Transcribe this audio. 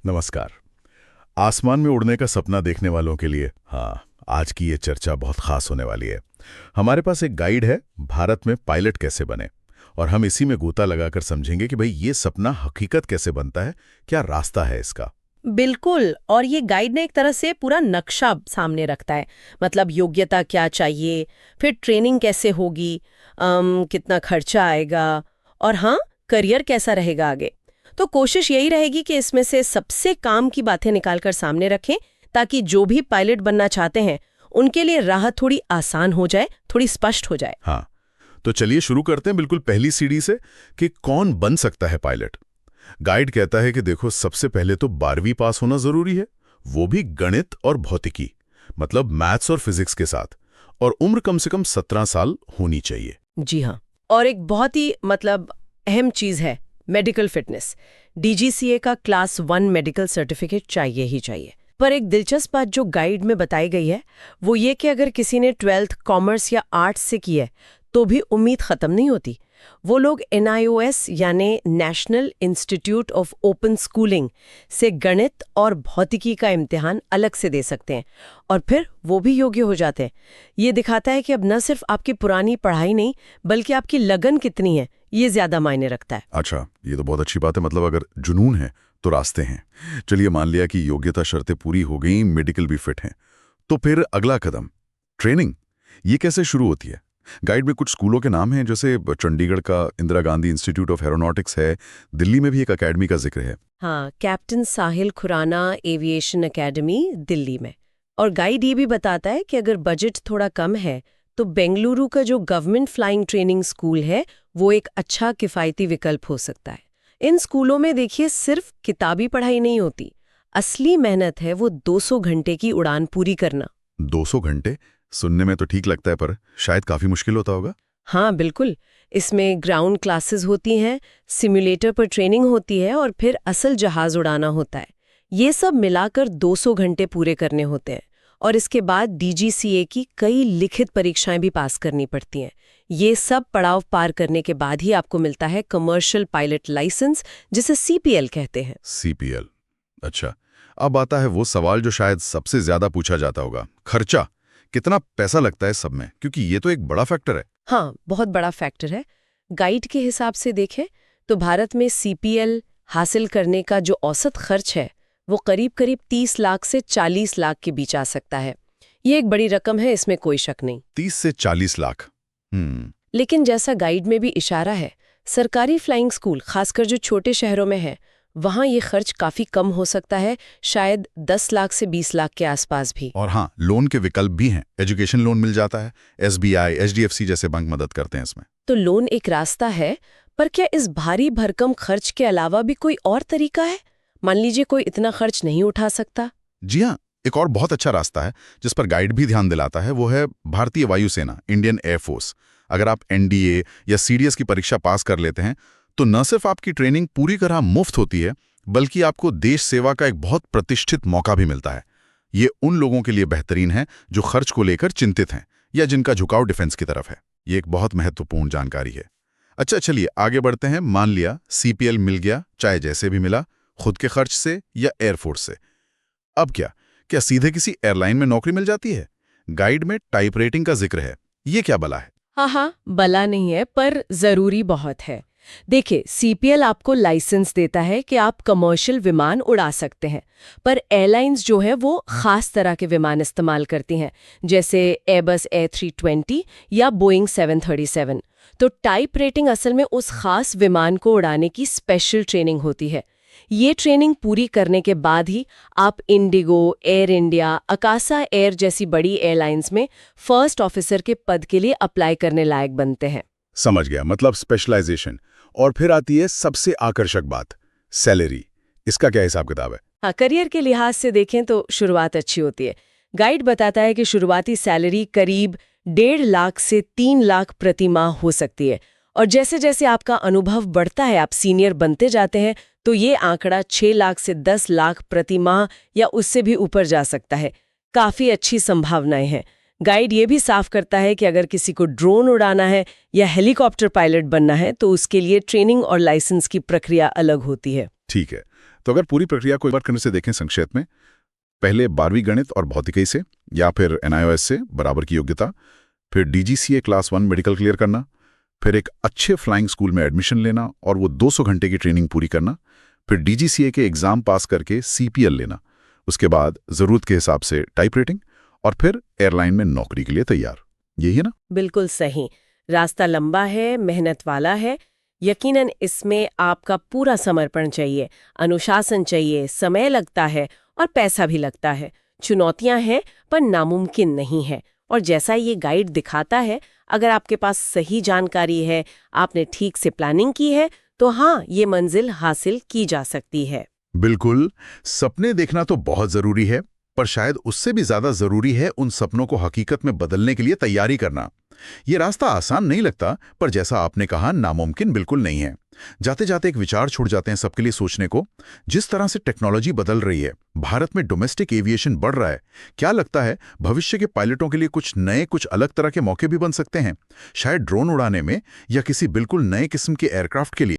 नमस्कार। आसमान में उड़ने का सपना देखने वालों के लिए आज की ये चर्चा बहुत खास होने वाली है। हमारे पास एक गाइड है, भारत में पायलट कैसे बने, और हम इसी में गोता लगाकर समझेंगे कि भाई ये सपना हकीकत कैसे बनता है, क्या रास्ता है इसका। बिल्कुल। और ये गाइड ने एक तरह से पूरा नक्शा सामने रखता है। मतलब योग्यता क्या चाहिए, फिर ट्रेनिंग कैसे होगी, कितना खर्चा आएगा, और हाँ, करियर कैसा रहेगा आगे। तो कोशिश यही रहेगी कि इसमें से सबसे काम की बातें निकालकर सामने रखें, ताकि जो भी पायलट बनना चाहते हैं उनके लिए राह थोड़ी आसान हो जाए, थोड़ी स्पष्ट हो जाए। हाँ, तो चलिए शुरू करते हैं बिल्कुल पहली सीढ़ी से कि कौन बन सकता है पायलट। गाइड कहता है कि देखो, सबसे पहले तो 12वीं पास होना जरूरी है, वो भी गणित और भौतिकी, मतलब मैथ्स और फिजिक्स के साथ, और उम्र कम से कम 17 साल होनी चाहिए। जी हाँ। और एक बहुत ही अहम चीज है मेडिकल फिटनेस। डीजीसीए का क्लास 1 मेडिकल सर्टिफिकेट चाहिए ही चाहिए। पर एक दिलचस्प बात जो गाइड में बताई गई है वो ये कि अगर किसी ने 12th कॉमर्स या आर्ट्स से की है तो भी उम्मीद खत्म नहीं होती। वो लोग NIOS यानी national institute of open schooling से गणित और भौतिकी का इम्तिहान अलग से दे सकते हैं, और फिर वो भी योग्य हो जाते हैं। ये दिखाता है कि अब न सिर्फ आपकी पुरानी पढ़ाई नहीं, बल्कि आपकी लगन कितनी है, ये ज्यादा मायने रखता है। अच्छा, ये तो बहुत अच्छी बात है। मतलब अगर जुनून है तो रास्ते हैं। चलिए मान लिया कि योग्यता शर्तें पूरी हो गई, मेडिकल भी फिट हैं, तो फिर अगला कदम ट्रेनिंग। ये कैसे शुरू होती है? गाइड में कुछ स्कूलों के नाम हैं, जैसे चंडीगढ़ का Indira Gandhi institute of aeronautics है, दिल्ली में भी एक एकेडमी का जिक्र है। हाँ, कैप्टन साहिल खुराना एविएशन एकेडमी दिल्ली में। और गाइड ये भी बताता है कि अगर बजट थोड़ा कम है तो बेंगलुरु का जो गवर्नमेंट फ्लाइंग ट्रेनिंग स्कूल है वो एक अच्छा किफ़ायती विकल्प हो सकता है। इन स्कूलों में देखिए सिर्फ किताबी पढ़ाई नहीं होती, असली मेहनत है वो 200 घंटे की उड़ान पूरी करना। 200 घंटे सुनने में तो ठीक लगता है, पर शायद काफी मुश्किल होता होगा। हाँ बिल्कुल। इसमें ग्राउंड क्लासेस होती हैं, सिम्युलेटर पर ट्रेनिंग होती है, और फिर असल जहाज उड़ाना होता है। ये सब मिलाकर 200 घंटे पूरे करने होते हैं, और इसके बाद DGCA की कई लिखित परीक्षाएं भी पास करनी पड़ती हैं। ये सब पड़ाव पार करने के बाद ही आपको मिलता है कमर्शियल पायलट लाइसेंस, जिसे CPL कहते हैं। CPL, अच्छा। अब आता है वो सवाल जो शायद सबसे ज्यादा पूछा जाता होगा, खर्चा। कितना पैसा लगता है सब में, क्योंकि ये तो एक बड़ा फैक्टर है। हाँ, बहुत बड़ा फैक्टर है। गाइड के हिसाब से देखें तो भारत में CPL हासिल करने का जो औसत खर्च है वो करीब 30 लाख से 40 लाख के बीच आ सकता है। ये एक बड़ी रकम है, इसमें कोई शक नहीं। 30 से 40 लाख। लेकिन जैसा गाइड में भी इशारा है, सरकारी फ्लाइंग स्कूल खासकर जो छोटे शहरों में है वहाँ ये खर्च काफी कम हो सकता है, शायद 10 लाख से 20 लाख के आसपास भी। और हाँ, लोन के विकल्प भी हैं। एजुकेशन लोन मिल जाता है, SBI, HDFC जैसे बैंक मदद करते हैं इसमें। तो लोन एक रास्ता है, पर क्या इस भारी भरकम खर्च के अलावा भी कोई और तरीका है? मान लीजिए कोई इतना खर्च नहीं उठा सकता। जी हाँ, एक और बहुत अच्छा रास्ता है जिस पर गाइड भी ध्यान दिलाता है, वो है भारतीय वायुसेना, इंडियन एयरफोर्स। अगर आप NDA या CDS की परीक्षा पास कर लेते हैं तो न सिर्फ आपकी ट्रेनिंग पूरी तरह मुफ्त होती है, बल्कि आपको देश सेवा का एक बहुत प्रतिष्ठित मौका भी मिलता है। ये उन लोगों के लिए बेहतरीन है जो खर्च को लेकर चिंतित हैं या जिनका झुकाव डिफेंस की तरफ है। ये एक बहुत महत्वपूर्ण जानकारी है। अच्छा, चलिए आगे बढ़ते हैं। मान लिया CPL मिल गया, चाहे जैसे भी मिला, खुद के खर्च से या एयरफोर्स से। अब क्या सीधे किसी एयरलाइन में नौकरी मिल जाती है? गाइड में टाइप रेटिंग का जिक्र है, ये क्या बला है? हाँ, भला नहीं है, पर जरूरी बहुत है। देखिए, CPL आपको लाइसेंस देता है कि आप कमर्शियल विमान उड़ा सकते हैं, पर एयरलाइंस जो है वो खास तरह के विमान इस्तेमाल करती हैं, जैसे एयरबस A320 या बोइंग 737। तो टाइप रेटिंग असल में उस खास विमान को उड़ाने की स्पेशल ट्रेनिंग होती है। ये ट्रेनिंग पूरी करने के बाद ही आप Indigo, air India, Akasa air जैसी बड़ी एयरलाइंस में फर्स्ट ऑफिसर के पद के लिए अप्लाई करने लायक बनते हैं। समझ गया, मतलब स्पेशलाइजेशन। और फिर आती है सबसे आकर्षक बात, सैलरी। इसका क्या हिसाब किताब है? हाँ, करियर के लिहाज से देखें तो शुरुआत अच्छी होती है। गाइड बताता है कि शुरुआती सैलरी करीब 1.5 लाख से 3 लाख प्रति माह हो सकती है, और जैसे जैसे आपका अनुभव बढ़ता है, आप सीनियर बनते जाते हैं, तो ये आंकड़ा 6 लाख से 10 लाख प्रति माह या उससे भी ऊपर जा सकता है। काफी अच्छी संभावनाएं हैं। गाइड ये भी साफ करता है कि अगर किसी को ड्रोन उड़ाना है या हेलीकॉप्टर पायलट बनना है तो उसके लिए ट्रेनिंग और लाइसेंस की प्रक्रिया अलग होती है। ठीक है, तो अगर पूरी प्रक्रिया को एक बार करने से देखें संक्षेप में, पहले 12वीं गणित और भौतिकी से या फिर NIOS से बराबर की योग्यता, फिर DGCA क्लास 1 मेडिकल क्लियर करना, फिर एक अच्छे फ्लाइंग स्कूल में एडमिशन लेना और वो 200 घंटे की ट्रेनिंग पूरी करना, फिर DGCA के एग्जाम पास करके CPL लेना, उसके बाद ज़रूरत के हिसाब से टाइप रेटिंग और फिर एयरलाइन में नौकरी के लिए तैयार। यही है ना? बिल्कुल सही। रास्ता लंबा है, मेहनत वाला है। यकीनन इसमें आपका पूरा समर्पण चाहिए, अनुशासन चाहिए, समय लगता है और पैसा भी लगता है। चुनौतियां हैं पर नामुमकिन नहीं है। और जैसा ये गाइड दिखाता है, अगर आपके पास सही जानकारी है, आपने ठीक से प्लानिंग की है, तो हाँ, ये मंजिल हासिल की जा सकती है। बिल्कुल, सपने देखना तो बहुत जरूरी है, पर शायद उससे भी ज्यादा जरूरी है उन सपनों को हकीकत में बदलने के लिए तैयारी करना। ये रास्ता आसान नहीं लगता, पर जैसा आपने कहा, नामुमकिन बिल्कुल नहीं है। जाते जाते एक विचार छोड़ जाते हैं सबके लिए सोचने को। जिस तरह से टेक्नोलॉजी बदल रही है, भारत में डोमेस्टिक एविएशन बढ़ रहा है, क्या लगता है भविष्य के पायलटों के लिए कुछ नए, कुछ अलग तरह के मौके भी बन सकते हैं? शायद ड्रोन उड़ाने में या किसी बिल्कुल नए किस्म के एयरक्राफ्ट के लिए।